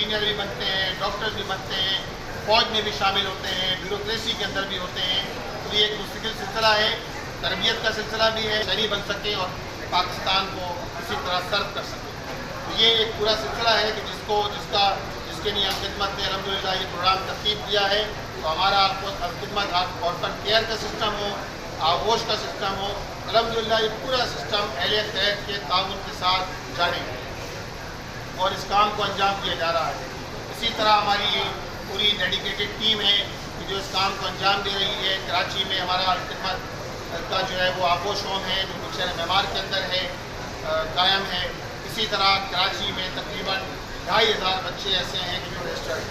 Engineer بھی بنتے ہیں، ڈاکٹر بھی بنتے ہیں، فوج میں بھی شامل ہوتے ہیں، بیوروکریسی کے اندر بھی ہوتے ہیں. تو یہ ایک مستقل سلسلہ ہے، تربیت کا سلسلہ بھی ہے، شہری بن سکیں اور پاکستان کو اسی طرح سرو کر سکیں. تو یہ ایک پورا سلسلہ ہے کہ جس کے لیے الخدمت نے الحمدللہ یہ پروگرام ترتیب دیا ہے. تو ہمارا الخدمت آرفن کیئر کا سسٹم ہو، آغوش کا سسٹم ہو، الحمدللہ یہ پورا سسٹم اہل خیر کے تعاون کے ساتھ جاری ہے اور اس کام کو انجام دیا جا رہا ہے. اسی طرح ہماری یہ پوری ڈیڈیکیٹڈ ٹیم ہے کہ جو اس کام کو انجام دے رہی ہے. کراچی میں ہمارا الخدمت کا جو ہے وہ آغوش ہوم ہے جو بخشیر معمار کے اندر ہے، قائم ہے. اسی طرح کراچی میں تقریباً 2500 بچے ایسے ہیں کہ جو رجسٹرڈ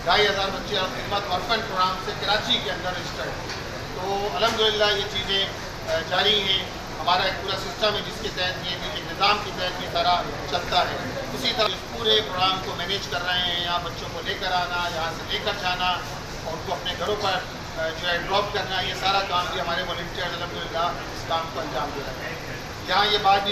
2500 بچے الخدمت آرفن پروگرام سے کراچی کے اندر رجسٹرڈ ہیں. تو الحمدللہ یہ چیزیں جاری ہیں. ہمارا ایک پورا سسٹم ہے جس کے تحت یہ ایک نظام کے تحت یہ سارا چلتا ہے. اسی طرح اس پورے پروگرام کو مینیج کر رہے ہیں، یہاں بچوں کو لے کر آنا، یہاں سے لے کر جانا اور ان کو اپنے گھروں پر جو ہے ڈراپ کرنا، یہ سارا کام بھی ہمارے والنٹیئرز الحمدللہ اس کام کو انجام دے رہے ہیں. یہاں یہ بات